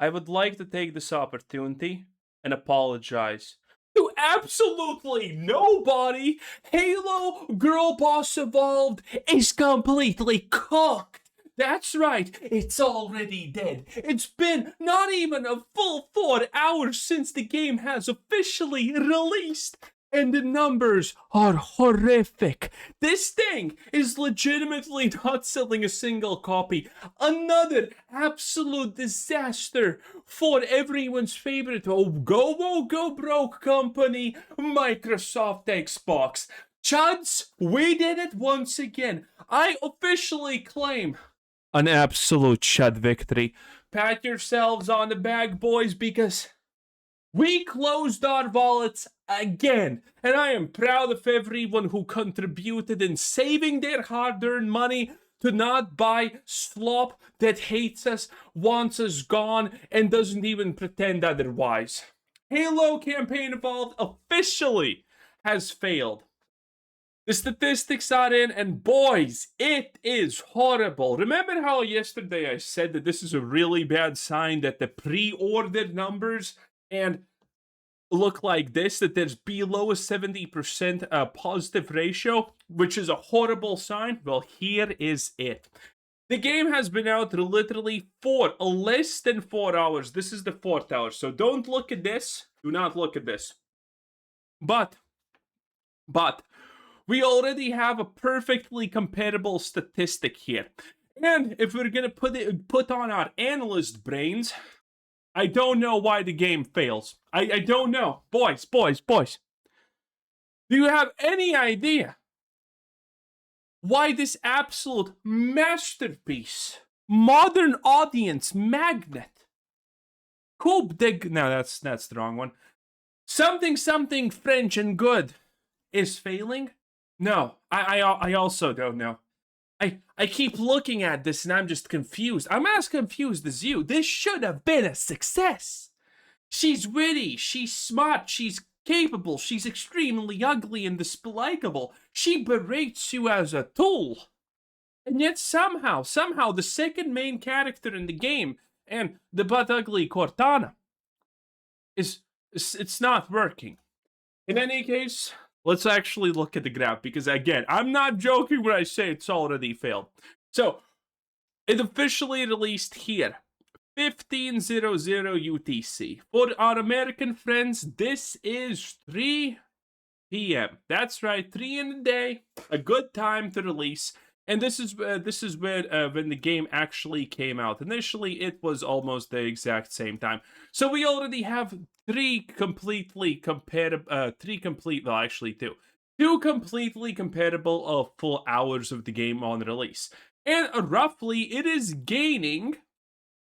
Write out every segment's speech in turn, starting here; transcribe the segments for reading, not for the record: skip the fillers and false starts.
I would like to take this opportunity and apologize to absolutely nobody. Halo Girl Boss Evolved is completely cooked. That's right, it's already dead. It's been not even a full 4 hours since the game has officially released. And the numbers are horrific. This thing is legitimately not selling a single copy. Another absolute disaster for everyone's favorite go broke company, Microsoft Xbox. Chuds, we did it once again. I officially claim an absolute chud victory. Pat yourselves on the back, boys, because we closed our wallets again, and I am proud of everyone who contributed in saving their hard-earned money to not buy slop that hates us, wants us gone, and doesn't even pretend otherwise. Halo Campaign Evolved officially has failed. The statistics are in, and boys, it is horrible. Remember how yesterday I said that this is a really bad sign that the pre-order numbers and look like this, that there's below a 70% positive ratio, which is a horrible sign? Well, here is it. The game has been out literally for less than 4 hours. This is the 4th hour, so don't look at this. Do not look at this. But, we already have a perfectly comparable statistic here. And if we're gonna put on our analyst brains, I don't know why the game fails. I don't know. Boys. Do you have any idea why this absolute masterpiece, modern audience magnet, Coupe de... No, that's the wrong one. Something French and good is failing? No, I also don't know. I keep looking at this and I'm just confused. I'm as confused as you. This should have been a success. She's witty, she's smart, she's capable, she's extremely ugly and dislikable. She berates you as a tool. And yet somehow, the second main character in the game and the butt ugly Cortana it's not working. In any case, let's actually look at the graph, because again, I'm not joking when I say it's already failed. So, it officially released here, 15:00 UTC. For our American friends, this is 3 p.m. That's right, 3 in the day, a good time to release. And this is when the game actually came out. Initially, it was almost the exact same time. So we already have two completely comparable full hours of the game on release. And roughly, it is gaining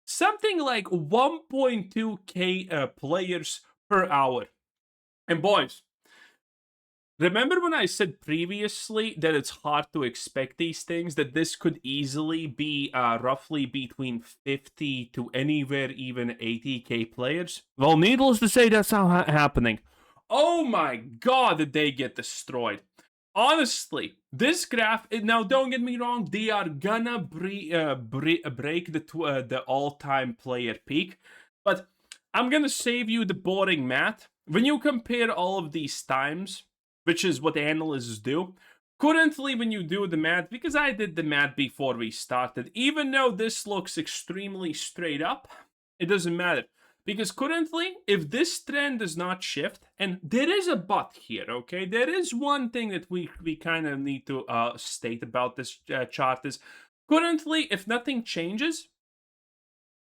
something like 1.2k players per hour. And boys, remember when I said previously that it's hard to expect these things, that this could easily be roughly between 50 to anywhere even 80k players? Well, needless to say, that's not happening. Oh my god, did they get destroyed. Honestly, this graph, now don't get me wrong, they are gonna break the all-time player peak, but I'm gonna save you the boring math. When you compare all of these times, which is what analysts do, currently when you do the math, because I did the math before we started, even though this looks extremely straight up, it doesn't matter. Because currently, if this trend does not shift, and there is a but here, okay? There is one thing that we kind of need to state about this chart is, currently, if nothing changes,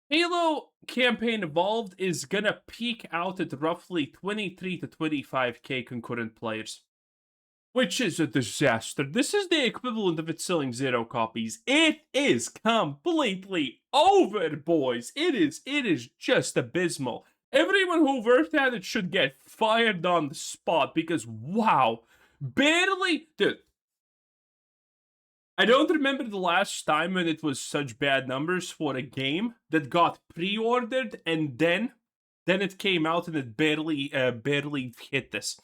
Halo Campaign Evolved is gonna peak out at roughly 23 to 25k concurrent players. Which is a disaster. This is the equivalent of it selling 0 copies. It is completely over, boys. It is just abysmal. Everyone who worked at it should get fired on the spot, because wow, barely, dude. I don't remember the last time when it was such bad numbers for a game that got pre-ordered and then it came out and it barely hit this.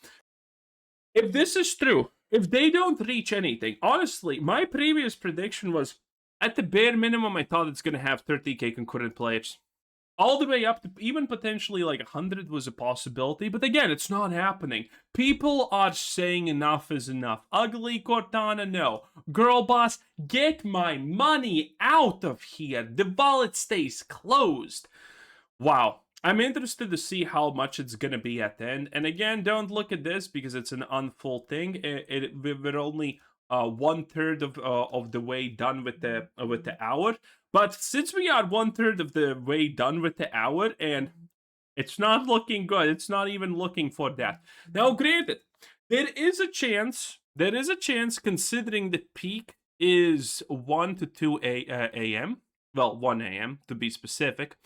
If this is true, if they don't reach anything, honestly, my previous prediction was, at the bare minimum, I thought it's going to have 30k concurrent players. all the way up to even potentially like 100 was a possibility, but again, it's not happening. People are saying enough is enough. Ugly Cortana, no. Girl boss, get my money out of here. The wallet stays closed. Wow. I'm interested to see how much it's gonna be at the end. And again, don't look at this because it's an unfull thing. We're only 1/3 of the way done with the hour. But since we are 1/3 of the way done with the hour, and it's not looking good, it's not even looking for that. Now, granted, there is a chance. There is a chance, considering the peak is 1 to 2 a.m. Well, 1 a.m. to be specific.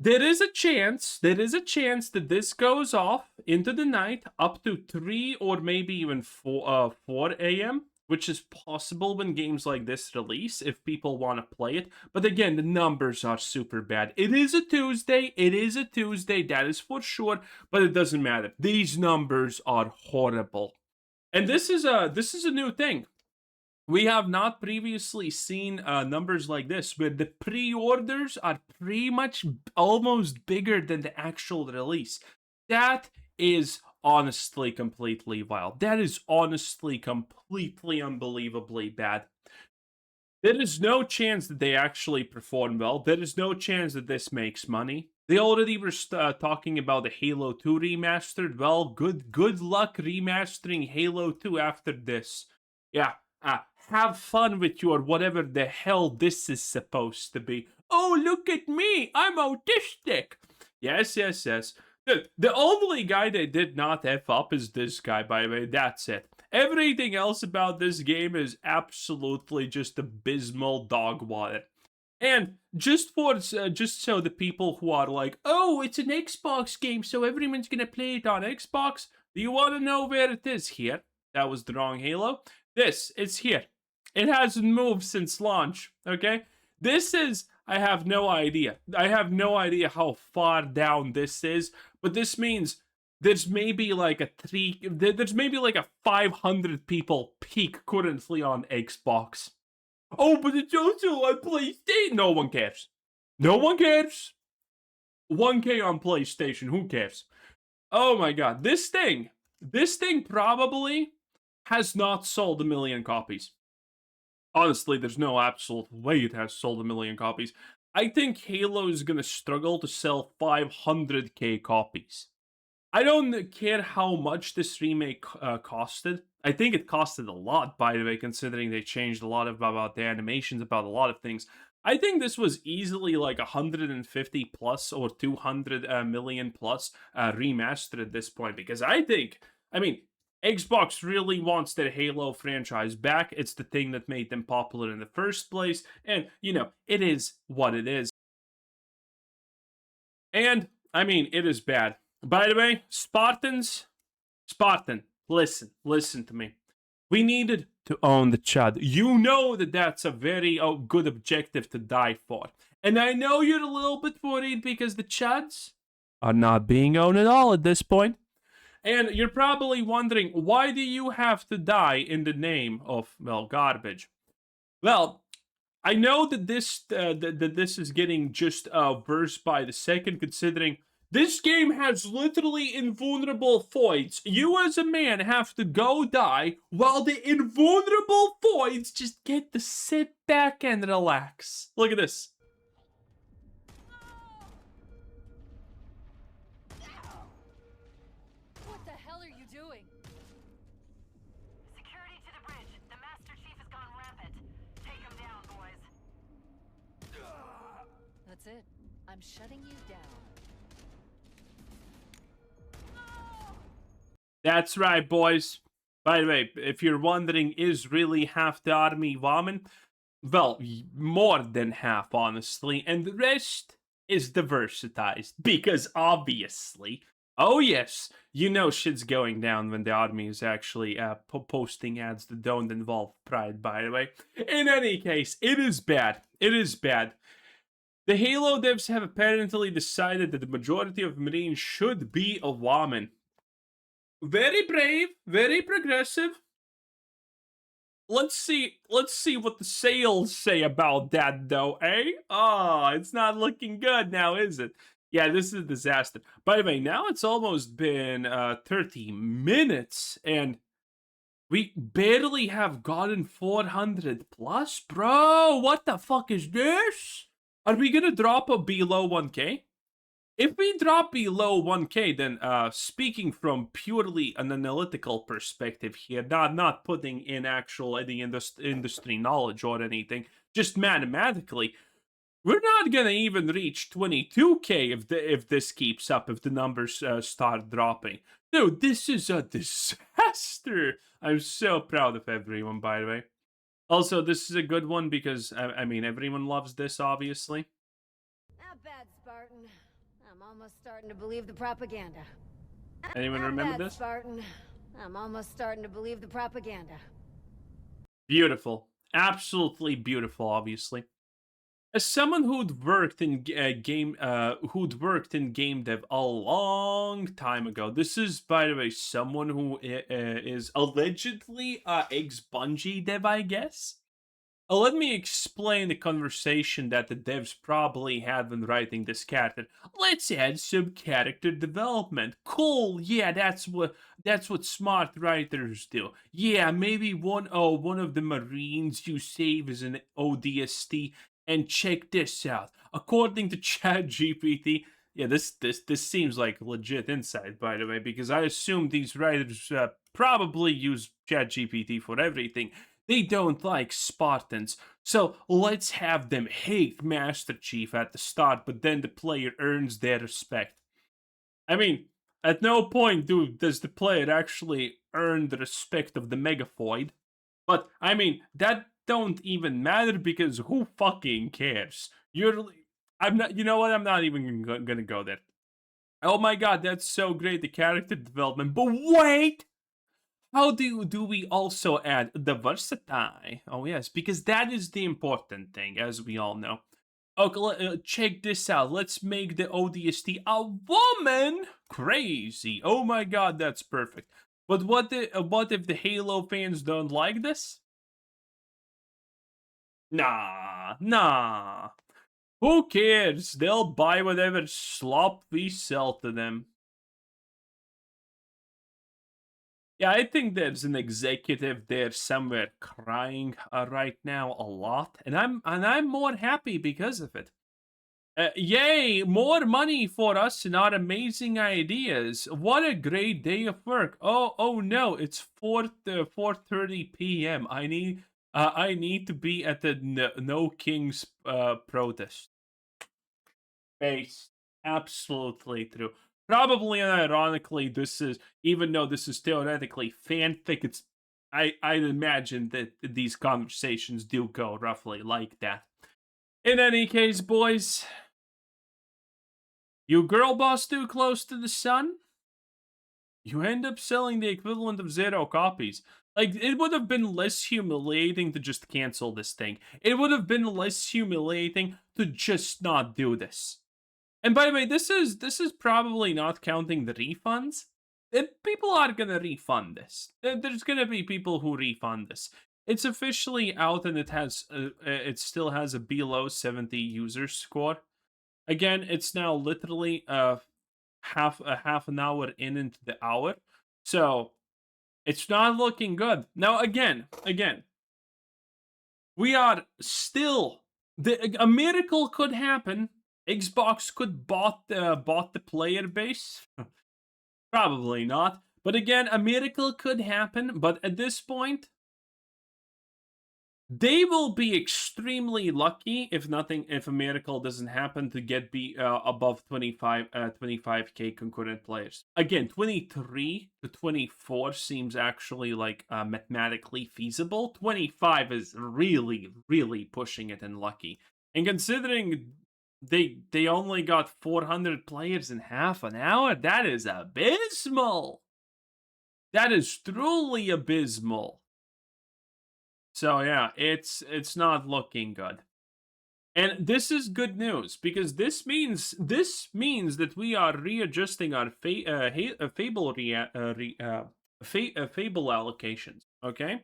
There is a chance that this goes off into the night up to 3 or maybe even 4 a.m., which is possible when games like this release if people want to play it. But again, the numbers are super bad. It is a Tuesday, that is for sure, but it doesn't matter. These numbers are horrible. And this is a new thing. We have not previously seen numbers like this, where the pre-orders are pretty much almost bigger than the actual release. That is honestly completely wild. That is honestly completely unbelievably bad. There is no chance that they actually perform well. There is no chance that this makes money. They already were talking about the Halo 2 remastered. Well, good luck remastering Halo 2 after this. Yeah, have fun with your whatever the hell this is supposed to be. Oh, look at me, I'm autistic. Yes. The only guy they did not F up is this guy, by the way, that's it. Everything else about this game is absolutely just abysmal dog water. And just so the people who are like, oh, it's an Xbox game, so everyone's gonna play it on Xbox. Do you want to know where it is? Here. That was the wrong Halo. It's here. It hasn't moved since launch, okay? This is, I have no idea. I have no idea how far down this is, but this means there's maybe like a 500 people peak currently on Xbox. Oh, but it's also on PlayStation. No one cares. No one cares. 1K on PlayStation, who cares? Oh my god, this thing probably has not sold 1 million copies. Honestly, there's no absolute way it has sold 1 million copies. I think Halo is gonna struggle to sell 500k copies. I don't care how much this remake costed. I think it costed a lot, by the way, considering they changed a lot about the animations, about a lot of things. I think this was easily like 150 plus or 200 million plus remastered at this point, because I mean, Xbox really wants their Halo franchise back. It's the thing that made them popular in the first place, and, it is what it is. And, I mean, it is bad. By the way, Spartan, listen to me. We needed to own the Chud. You know that's a very good objective to die for. And I know you're a little bit worried because the Chuds are not being owned at all at this point. And you're probably wondering, why do you have to die in the name of, well, garbage? Well, I know that this is getting just worse by the second, considering this game has literally invulnerable voids. You as a man have to go die, while the invulnerable voids just get to sit back and relax. Look at this. What the hell are you doing? Security to the bridge. The Master Chief has gone rampant. Take him down, boys. That's it. I'm shutting you down. That's right, boys. By the way, if you're wondering, is really half the army woman? Well, more than half, honestly. And the rest is diversitized. Because obviously, oh yes, shit's going down when the army is actually posting ads that don't involve pride, by the way. In any case, it is bad. It is bad. The Halo devs have apparently decided that the majority of Marines should be a woman. Very brave, very progressive. Let's see what the sales say about that though, eh? Oh, it's not looking good now, is it? Yeah, this is a disaster. By the way, now it's almost been 30 minutes and we barely have gotten 400 plus, bro. What the fuck is this? Are we gonna drop a below 1k? If we drop below 1k, then speaking from purely an analytical perspective here, not putting in actual any industry knowledge or anything, just mathematically, we're not gonna even reach 22k if this keeps up, if the numbers start dropping. Dude, this is a disaster. I'm so proud of everyone, by the way. Also, this is a good one because I mean everyone loves this, obviously. Not bad, Spartan. I'm almost starting to believe the propaganda. Anyone Not remember bad, this? Spartan. I'm almost starting to believe the propaganda. Beautiful, absolutely beautiful. Obviously, as someone who'd worked in game dev a long time ago, this is, by the way, someone who is allegedly ex Bungie dev, I guess. Let me explain the conversation that the devs probably had when writing this character. Let's add some character development. Cool, yeah, that's what smart writers do. Yeah, maybe one of the Marines you save is an ODST, and check this out. According to ChatGPT, yeah, this seems like legit insight, by the way, because I assume these writers probably use ChatGPT for everything. They don't like Spartans, so let's have them hate Master Chief at the start, but then the player earns their respect. I mean, at no point does the player actually earn the respect of the Megaphoid. But I mean, that don't even matter because who fucking cares? I'm not. You know what? I'm not even gonna go there. Oh my god, that's so great, the character development. But wait, how do we also add diversity? Oh yes, because that is the important thing, as we all know. Okay, check this out. Let's make the ODST a woman. Crazy. Oh my god, that's perfect. But what if the Halo fans don't like this? Nah. Who cares? They'll buy whatever slop we sell to them. Yeah, I think there's an executive there somewhere crying right now a lot, and I'm more happy because of it. Yay, more money for us and our amazing ideas. What a great day of work. Oh no, it's 4:30 p.m. I need to be at the No Kings protest. Based. Absolutely true. Probably and ironically, this is, even though this is theoretically fanfic, I'd imagine that these conversations do go roughly like that. In any case, boys, you girl boss too close to the sun, you end up selling the equivalent of 0 copies. Like, it would have been less humiliating to just cancel this thing. It would have been less humiliating to just not do this. And by the way, this is probably not counting the refunds. People are gonna refund this. There's gonna be people who refund this. It's officially out, and it still has a below 70 user score. Again, it's now literally half an hour into the hour, so it's not looking good. Now, again, we are still, a miracle could happen. Xbox could bought the player base. Probably not. But again, a miracle could happen. But at this point, they will be extremely lucky if a miracle doesn't happen to get above 25k concurrent players. Again, 23 to 24 seems actually like mathematically feasible. 25 is really pushing it and lucky. And considering they only got 400 players in half an hour, that is abysmal. That is truly abysmal. So yeah, it's not looking good. And this is good news because this means that we are readjusting our fable allocations. Okay,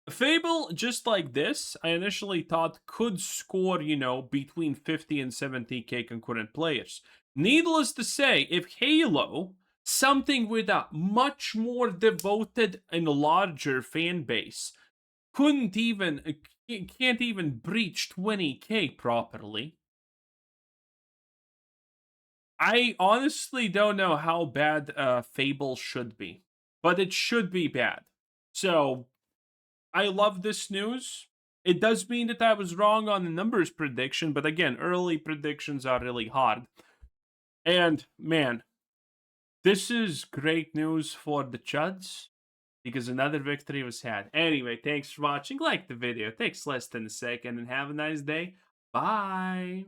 Fable, just like this, I initially thought could score, between 50 and 70k concurrent players. Needless to say, if Halo, something with a much more devoted and larger fan base, can't even breach 20k properly, I honestly don't know how bad Fable should be, but it should be bad. So I love this news. It does mean that I was wrong on the numbers prediction, but again, early predictions are really hard. And man, this is great news for the Chuds because another victory was had. Anyway, thanks for watching. Like the video. Takes less than a second, and have a nice day. Bye.